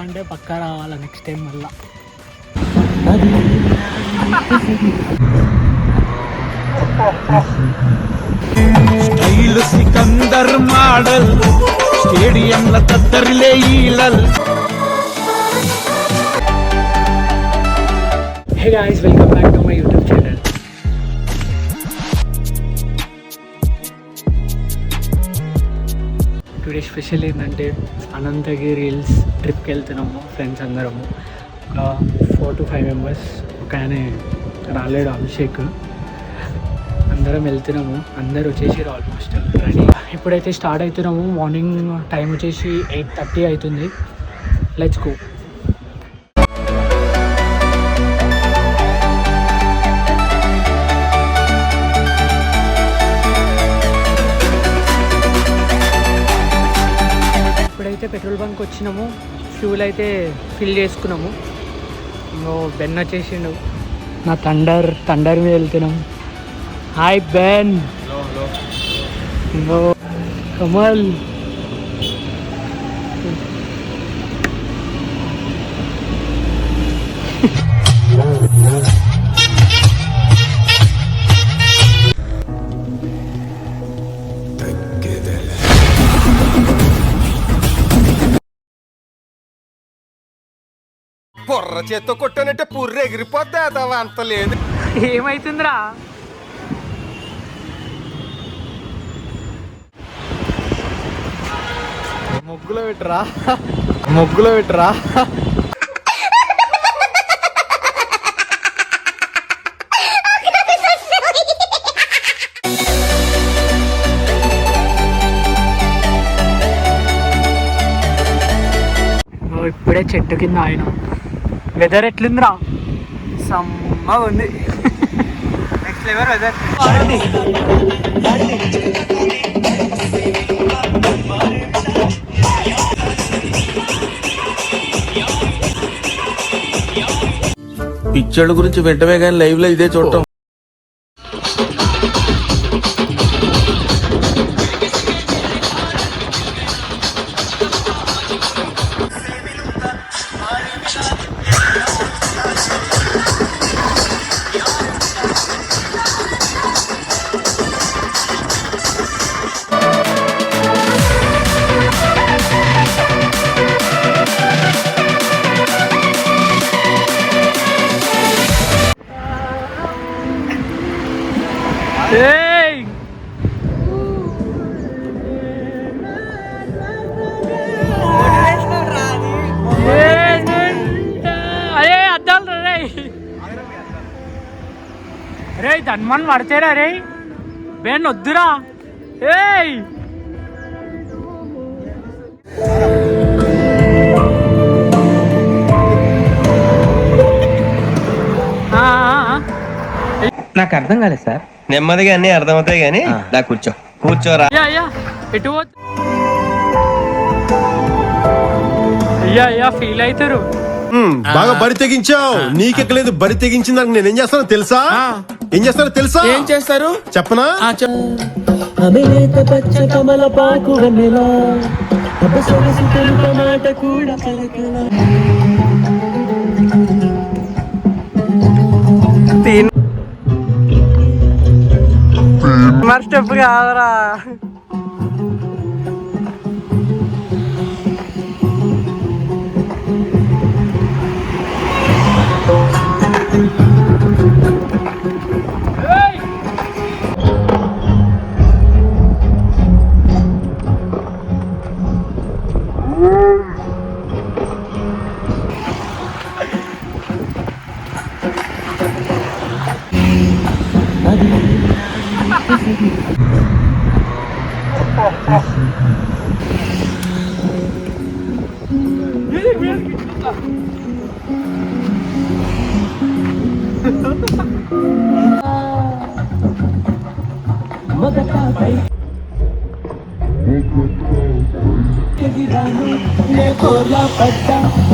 అంటే పక్కా రావాలా నెక్స్ట్ టైం మళ్ళా. స్టైల్ సికందర్ మోడల్ స్టేడియంల తద్దరిలే ఈలల్. Hey guys, welcome back to my YouTube channel. Today special ఏంటంటే అనంతగిరి హిల్స్ ట్రిప్కి వెళ్తున్నాము ఫ్రెండ్స్ అందరము. ఒక 4 to 5 మెంబర్స్. ఒక ఆయన రాలేడు, అభిషేక్. అందరం వెళ్తున్నాము. అందరు వచ్చేసి ఆల్మోస్ట్ రెడీ. ఇప్పుడైతే స్టార్ట్ అవుతున్నాము. మార్నింగ్ టైం వచ్చేసి 8:30 అవుతుంది. Let's go. ఇప్పుడైతే పెట్రోల్ బంక్ వచ్చినాము. ఫ్యూల్ అయితే ఫిల్ చేసుకున్నాము. ఇంకో బెన్ వచ్చేసిండు. నా థండర్ మీద వెళ్తున్నాము. Hi Ben. ఇంకో కమల్. బొర్ర చేత్తో కొట్టానంటే పుర్రె ఎగిరిపోద్దా అంత లేదు. ఏమైతుందిరా? ముగ్గులో పెట్టరా. ఇప్పుడే చెట్టు కింద ఆయన. వెదర్ ఎట్లుందిరా? సమ్మగా ఉంది. Next level weather. పిక్చర్ల గురించి వెంటనే కానీ లైవ్ లో ఇదే చూడటం. అరే అద్దాలు రే. రే ధన్మన్ పడతారా రే? బెన్ వద్దురా. ఏయ్ నాకు అర్థం కాలేదు సార్. నెమ్మదిగా అన్ని అర్థమవుతాయి కానీ దా కూర్చోరా. ఎటు అయ్యా ఫీల్ అవుతారు. బాగా బరి తెగించావు. నీకెక్కలేదు, బరి తెగించింది. నేనేం చేస్తానో తెలుసా? ఏం చేస్తారు చెప్పనా? మరి స్టెప్ కాదరా.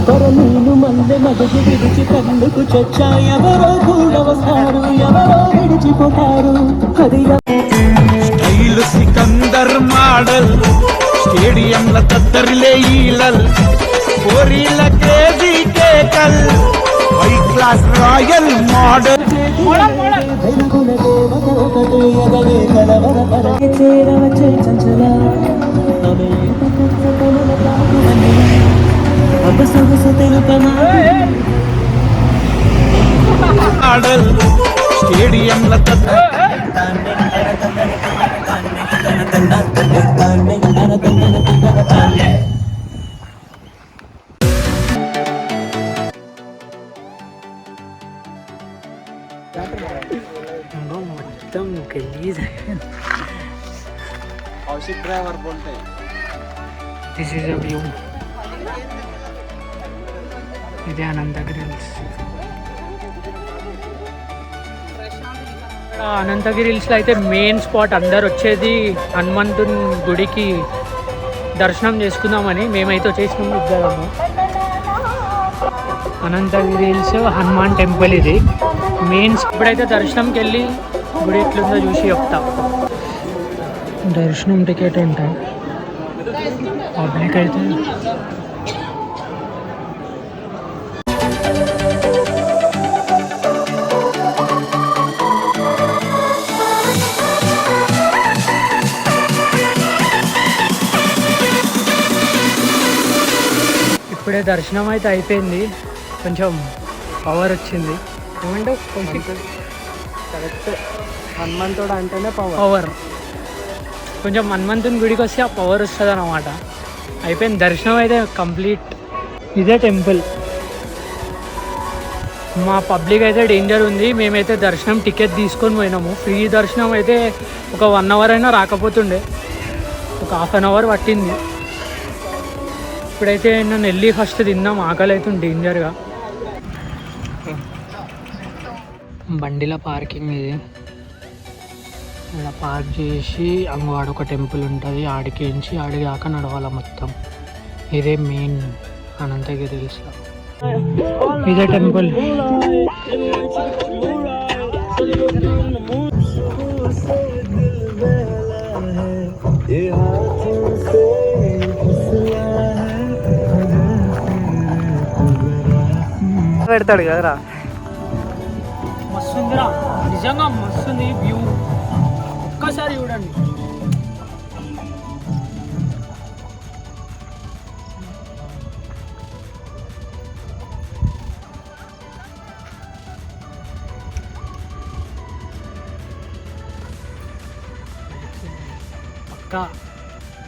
కొరమీను మందె మగజు విడిచి కన్నుకు చచ్చా. ఎవరో కూడా వస్తారు, ఎవరో విడిచిపోతారు. స్టైల్ సికందర్ మోడల్ స్టేడియంల తద్దరిలే ఈలల్. కోరిల రాయల్ మోడల్ వెలుగుల దేవత ఒకటే ఎదగే కలవర చేరవచ్చే చంచల ఆమె కథల తాకువని అబసవస తెలుపనా మోడల్ స్టేడియంల మొత్తం గలీజ్ దిస్ ఈజ్ అ వ్యూ. ఇదే అనంతగిరి హిల్స్. అనంతగిరి హిల్స్లో అయితే మెయిన్ స్పాట్ అందరు వచ్చేది హనుమంతుని గుడికి దర్శనం చేసుకుందామని మేమైతే వచ్చేసినాము ఇద్దరము. అనంతగిరి హిల్స్ హనుమాన్ టెంపుల్ ఇది మెయిన్. ఇప్పుడైతే దర్శనంకి వెళ్ళి గుడి ఎట్లుందో చూసి చెప్తా. దర్శనం టికెట్ ఉంటా పబ్లిక్ అయితే ఇప్పుడే దర్శనం అయితే అయిపోయింది. కొంచెం పవర్ వచ్చింది. ఏమంటే కొంచెం కరెక్ట్ హనుమంతుడు అంటేనే పవర్. కొంచెం హనుమంతుని గుడికి వస్తే ఆ పవర్ వస్తుంది అన్నమాట. అయిపోయింది దర్శనం అయితే కంప్లీట్. ఇదే టెంపుల్. మా పబ్లిక్ అయితే డేంజర్ ఉంది. మేమైతే దర్శనం టికెట్ తీసుకొని పోయినాము. ఫ్రీ దర్శనం అయితే ఒక 1 అవర్ అయినా రాకపోతుండే, ఒక ½ అన్ అవర్ పట్టింది. ఇప్పుడైతే నన్ను వెళ్ళి ఫస్ట్ తిన్నాం. ఆకలి అవుతుంది డేంజర్గా. బండిలో పార్కింగ్ ఇది. ఇలా పార్క్ చేసి అంగవాడు ఒక టెంపుల్ ఉంటుంది, ఆడికించి ఆడికి దాకా నడవాలి మొత్తం. ఇదే మెయిన్ అనంతగిరి హిల్స్లో ఇదే టెంపుల్. పెడతాడు కదరా. మస్తుందిరా, నిజంగా మస్తుంది వ్యూ. ఒక్కసారి చూడండి.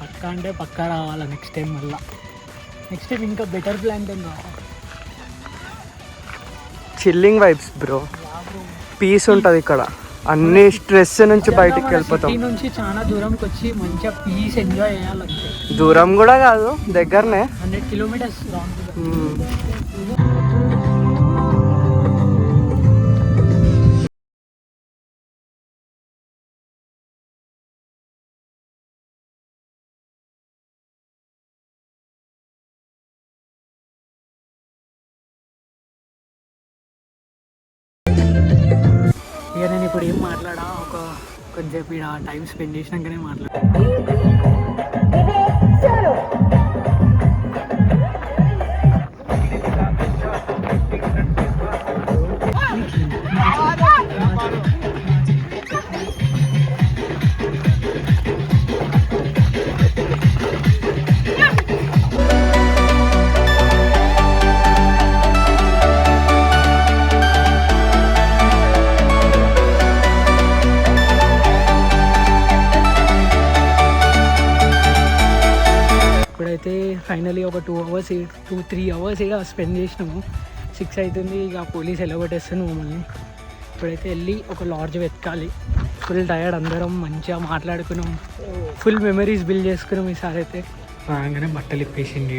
పక్కా అంటే పక్కా రావాలా నెక్స్ట్ టైం. మళ్ళీ నెక్స్ట్ టైం ఇంకా బెటర్ ప్లాన్ కావాలి. చిల్లింగ్ వైబ్స్ బ్రో, పీస్ ఉంటుంది ఇక్కడ. అన్ని స్ట్రెస్ నుంచి బయటికి వెళ్ళిపోతాం. సిటీ నుంచి చాలా దూరంకి వచ్చి మంచిగా పీస్ ఎంజాయ్ చేయాలంటే. దూరం కూడా కాదు, దగ్గరనే. 100 కిలోమీటర్స్ ఇక నేను ఇప్పుడు ఏం మాట్లాడా, కొంచెం ఇక్కడ టైం స్పెండ్ చేసినాకనే మాట్లాడా. ఇప్పుడైతే ఫైనలీ ఒక 2-3 అవర్స్ ఇక స్పెండ్ చేసినాము. 6 అవుతుంది. ఇక పోలీస్ ఎలగొట్టేస్తుంది మమ్మల్ని. ఇప్పుడైతే వెళ్ళి ఒక లాడ్జ్ వెతకాలి. ఫుల్ టయర్డ్, అందరం మంచిగా మాట్లాడుకున్నాం, ఫుల్ మెమరీస్ బిల్డ్ చేసుకున్నాం. ఈసారి అయితే రాగానే బట్టలు ఇప్పేసింది.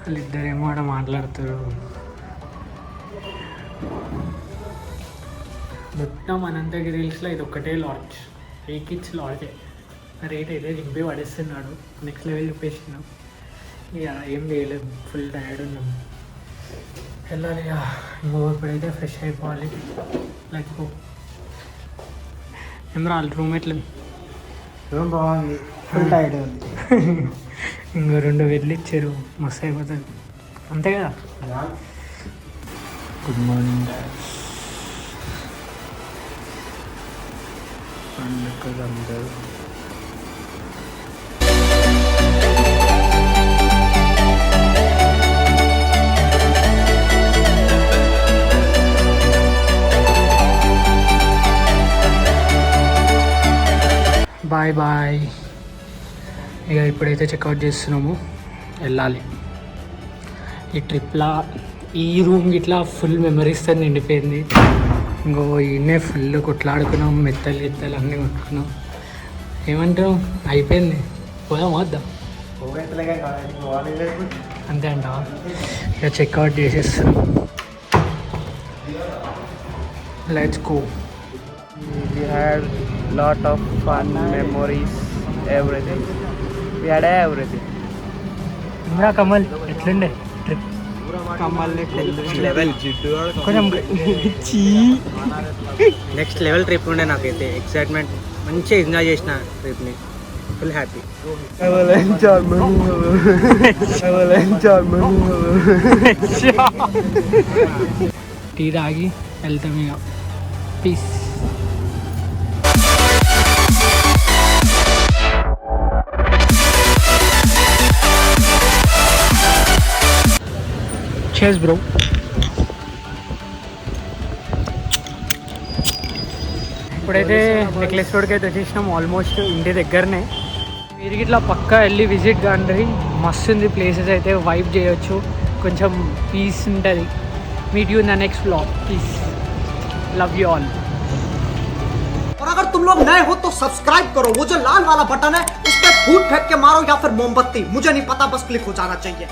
వాళ్ళిద్దరేమో ఆడ మాట్లాడుతారు. మొత్తం అనంతగిరి హిల్స్లో ఇది ఒక్కటే లాడ్జ్, కిడ్స్ లాడ్జే. రేట్ అయితే దింపి పడేస్తున్నాడు. Next level చూపేసినాం. ఇక ఏం చేయలేము, ఫుల్ టైర్డ్ ఉన్నాం. వెళ్ళాలి ఇక. ఇప్పుడైతే ఫ్రెష్ అయిపోవాలి. లేకపో ఏం రాలి రూమ్మేట్లు బాగుంది, ఫుల్ టైర్డ్ ఉంది. ఇంకో 2 వెళ్ళి ఇచ్చారు, మస్తు అయిపోతుంది. అంతే కదా. గుడ్ మార్నింగ్ పండుగ అందరూ బాయ్ బాయ్. ఇక ఇప్పుడైతే చెక్అవుట్ చేస్తున్నాము, వెళ్ళాలి. ఈ ట్రిప్లా ఈ రూమ్ ఇట్లా ఫుల్ మెమరీస్తో నిండిపోయింది. ఇంకో ఈయనే ఫుల్ కొట్లాడుకున్నాం, మెత్తలు గిత్తలు అన్నీ కొట్టుకున్నాం. ఏమంటాం, అయిపోయింది, పోదాం వద్దాం అంతే అంటావా? ఇక చెక్అవుట్ చేసేస్తున్నాం. Let's go. We had lot of fun memories, everything. We had everything. ఇంకా కమల్ ఎట్లుండే ట్రిప్? కమల్ లెవెల్ కొంచెం నెక్స్ట్ లెవెల్ ట్రిప్ ఉండే నాకైతే ఎక్సైట్మెంట్, మంచిగా ఎంజాయ్ చేసిన ట్రిప్ని, ఫుల్ హ్యాపీ. టీ తాగి వెళ్తాం ఇక. పీస్. చేస్ బ్రో. ఇప్పుడైతే నెక్లెస్ రోడ్కి అయితే వచ్చేసినాం, ఆల్మోస్ట్ ఇంటి దగ్గరనే. మీరు ఇట్లా పక్కా వెళ్ళి విజిట్ కాండి, మస్తు ఉంది ప్లేసెస్ అయితే, వైబ్ చేయొచ్చు, కొంచెం పీస్ ఉంటుంది. Meet you in the next vlog. Peace. Love you all. और अगर तुम लोग नए हो तो सब्सक्राइब करो, वो जो लाल वाला बटन है उस पर फूट फेंक के मारो या फिर मोमबत्ती, मुझे नहीं पता, बस क्लिक हो जाना चाहिए.